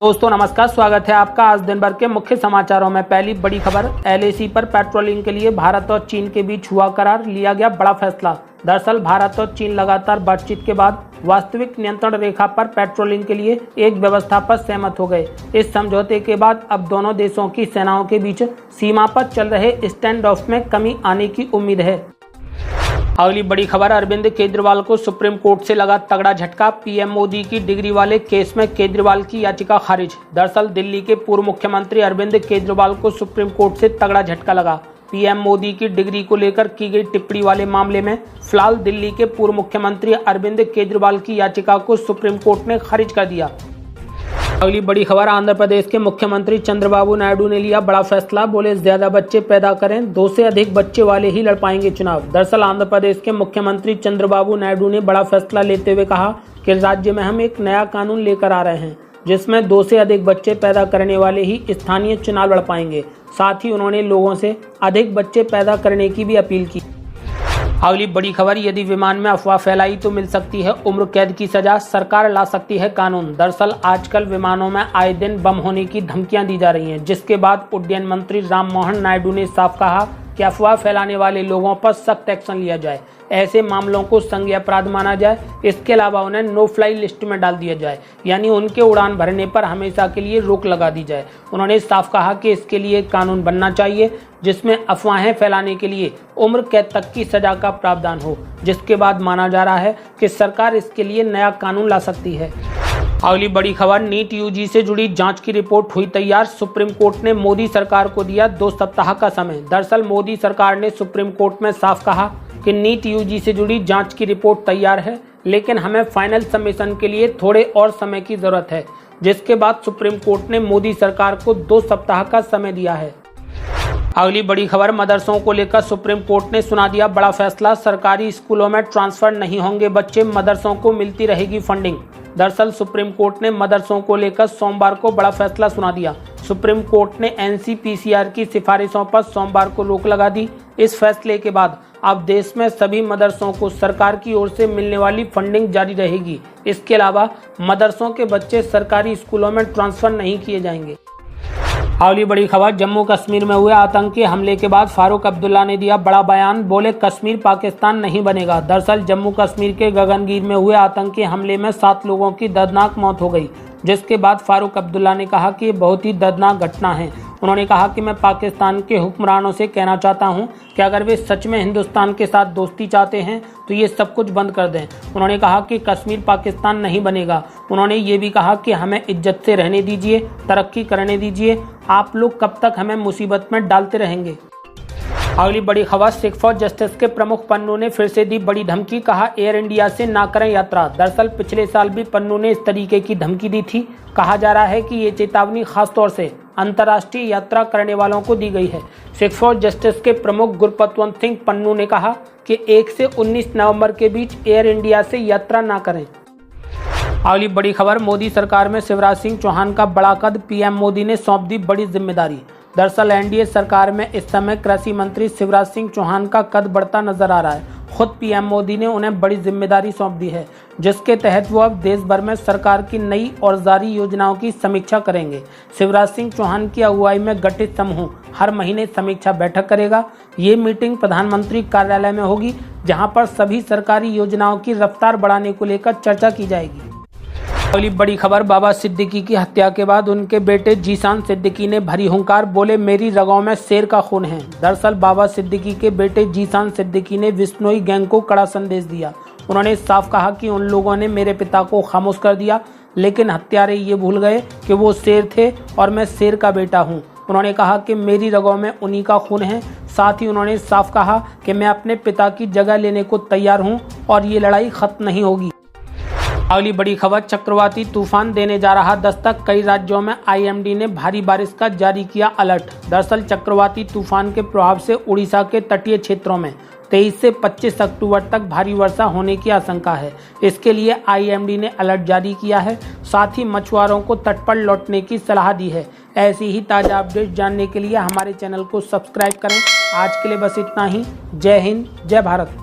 दोस्तों नमस्कार, स्वागत है आपका आज दिन भर के मुख्य समाचारों में। पहली बड़ी खबर, एलएसी पर पेट्रोलिंग के लिए भारत और चीन के बीच हुआ करार, लिया गया बड़ा फैसला। दरअसल भारत और चीन लगातार बातचीत के बाद वास्तविक नियंत्रण रेखा पर पेट्रोलिंग के लिए एक व्यवस्था पर सहमत हो गए। इस समझौते के बाद अब दोनों देशों की सेनाओं के बीच सीमा पर चल रहे स्टैंड ऑफ में कमी आने की उम्मीद है। अगली बड़ी खबर, अरविंद केजरीवाल को सुप्रीम कोर्ट से लगा तगड़ा झटका। पीएम मोदी की डिग्री वाले केस में केजरीवाल की याचिका खारिज। दरअसल दिल्ली के पूर्व मुख्यमंत्री अरविंद केजरीवाल को सुप्रीम कोर्ट से तगड़ा झटका लगा। पीएम मोदी की डिग्री को लेकर की गई टिप्पणी वाले मामले में फिलहाल दिल्ली के पूर्व मुख्यमंत्री अरविंद केजरीवाल की याचिका को सुप्रीम कोर्ट ने खारिज कर दिया। अगली बड़ी खबर, आंध्र प्रदेश के मुख्यमंत्री चंद्रबाबू नायडू ने लिया बड़ा फैसला। बोले ज्यादा बच्चे पैदा करें, 2 से अधिक बच्चे वाले ही लड़ पाएंगे चुनाव। दरअसल आंध्र प्रदेश के मुख्यमंत्री चंद्रबाबू नायडू ने बड़ा फैसला लेते हुए कहा कि राज्य में हम एक नया कानून लेकर आ रहे हैं जिसमें 2 से अधिक बच्चे पैदा करने वाले ही स्थानीय चुनाव लड़ पाएंगे। साथ ही उन्होंने लोगों से अधिक बच्चे पैदा करने की भी अपील की। अगली बड़ी खबर, यदि विमान में अफवाह फैलाई तो मिल सकती है उम्र कैद की सजा, सरकार ला सकती है कानून। दरअसल आजकल विमानों में आए दिन बम होने की धमकियां दी जा रही हैं, जिसके बाद उड्डयन मंत्री राममोहन नायडू ने साफ कहा कि अफवाह फैलाने वाले लोगों पर सख्त एक्शन लिया जाए, ऐसे मामलों को संज्ञेय अपराध माना जाए। इसके अलावा उन्हें नो फ्लाई लिस्ट में डाल दिया जाए, यानी उनके उड़ान भरने पर हमेशा के लिए रोक लगा दी जाए। उन्होंने साफ कहा कि इसके लिए कानून बनना चाहिए जिसमें अफवाहें फैलाने के लिए उम्र कैद तक की सजा का प्रावधान हो, जिसके बाद माना जा रहा है कि सरकार इसके लिए नया कानून ला सकती है। अगली बड़ी खबर, नीट यूजी से जुड़ी जांच की रिपोर्ट हुई तैयार। सुप्रीम कोर्ट ने मोदी सरकार को दिया 2 सप्ताह का समय। दरअसल मोदी सरकार ने सुप्रीम कोर्ट में साफ कहा कि नीट यूजी से जुड़ी जांच की रिपोर्ट तैयार है, लेकिन हमें फाइनल सबमिशन के लिए थोड़े और समय की जरूरत है, जिसके बाद सुप्रीम कोर्ट ने मोदी सरकार को 2 सप्ताह का समय दिया है। अगली बड़ी खबर, मदरसों को लेकर सुप्रीम कोर्ट ने सुना दिया बड़ा फैसला। सरकारी स्कूलों में ट्रांसफर नहीं होंगे बच्चे, मदरसों को मिलती रहेगी फंडिंग। दरअसल सुप्रीम कोर्ट ने मदरसों को लेकर सोमवार को बड़ा फैसला सुना दिया। सुप्रीम कोर्ट ने एनसीपीसीआर की सिफारिशों पर सोमवार को रोक लगा दी। इस फैसले के बाद अब देश में सभी मदरसों को सरकार की ओर से मिलने वाली फंडिंग जारी रहेगी। इसके अलावा मदरसों के बच्चे सरकारी स्कूलों में ट्रांसफर नहीं किए जाएंगे। अगली बड़ी खबर, जम्मू कश्मीर में हुए आतंकी हमले के बाद फारूक अब्दुल्ला ने दिया बड़ा बयान। बोले कश्मीर पाकिस्तान नहीं बनेगा। दरअसल जम्मू कश्मीर के गगनगीर में हुए आतंकी हमले में 7 लोगों की दर्दनाक मौत हो गई, जिसके बाद फारूक अब्दुल्ला ने कहा कि ये बहुत ही दर्दनाक घटना है। उन्होंने कहा कि मैं पाकिस्तान के हुक्मरानों से कहना चाहता हूं कि अगर वे सच में हिंदुस्तान के साथ दोस्ती चाहते हैं तो ये सब कुछ बंद कर दें। उन्होंने कहा कि कश्मीर पाकिस्तान नहीं बनेगा। उन्होंने ये भी कहा कि हमें इज्जत से रहने दीजिए, तरक्की करने दीजिए, आप लोग कब तक हमें मुसीबत में डालते रहेंगे। अगली बड़ी खबर, सिख फॉर जस्टिस के प्रमुख पन्नू ने फिर से दी बड़ी धमकी। कहा एयर इंडिया से ना करें यात्रा। दरअसल पिछले साल भी पन्नू ने इस तरीके की धमकी दी थी। कहा जा रहा है कि ये चेतावनी खासतौर से अंतर्राष्ट्रीय यात्रा करने वालों को दी गई है। सिख फॉर जस्टिस के प्रमुख गुरपतवंत सिंह पन्नू ने कहा कि 1 से 19 नवंबर के बीच एयर इंडिया से यात्रा ना करें। अगली बड़ी खबर, मोदी सरकार में शिवराज सिंह चौहान का बड़ा कद, पीएम मोदी ने सौंप दी बड़ी जिम्मेदारी। दरअसल एनडीए सरकार में इस समय कृषि मंत्री शिवराज सिंह चौहान का कद बढ़ता नजर आ रहा है। खुद पीएम मोदी ने उन्हें बड़ी जिम्मेदारी सौंप दी है, जिसके तहत वो अब देश भर में सरकार की नई और जारी योजनाओं की समीक्षा करेंगे। शिवराज सिंह चौहान की अगुवाई में गठित समूह हर महीने समीक्षा बैठक करेगा। ये मीटिंग प्रधानमंत्री कार्यालय में होगी, जहां पर सभी सरकारी योजनाओं की रफ्तार बढ़ाने को लेकर चर्चा की जाएगी। अगली बड़ी खबर, बाबा सिद्दीकी की हत्या के बाद उनके बेटे जीशान सिद्दीकी ने भरी हुंकार। बोले मेरी रगों में शेर का खून है। दरअसल बाबा सिद्दीकी के बेटे जीशान सिद्दीकी ने बिश्नोई गैंग को कड़ा संदेश दिया। उन्होंने साफ कहा कि उन लोगों ने मेरे पिता को खामोश कर दिया, लेकिन हत्यारे ये भूल गए कि वो शेर थे और मैं शेर का बेटा हूँ। उन्होंने कहा कि मेरी रगों में उन्हीं का खून है। साथ ही उन्होंने साफ कहा कि मैं अपने पिता की जगह लेने को तैयार हूँ और ये लड़ाई खत्म नहीं होगी। अगली बड़ी खबर, चक्रवाती तूफान देने जा रहा दस्तक। कई राज्यों में आईएमडी ने भारी बारिश का जारी किया अलर्ट। दरअसल चक्रवाती तूफान के प्रभाव से उड़ीसा के तटीय क्षेत्रों में 23 से 25 अक्टूबर तक भारी वर्षा होने की आशंका है। इसके लिए आईएमडी ने अलर्ट जारी किया है। साथ ही मछुआरों को तट पर लौटने की सलाह दी है। ऐसी ही ताज़ा अपडेट जानने के लिए हमारे चैनल को सब्सक्राइब करें। आज के लिए बस इतना ही। जय हिंद, जय भारत।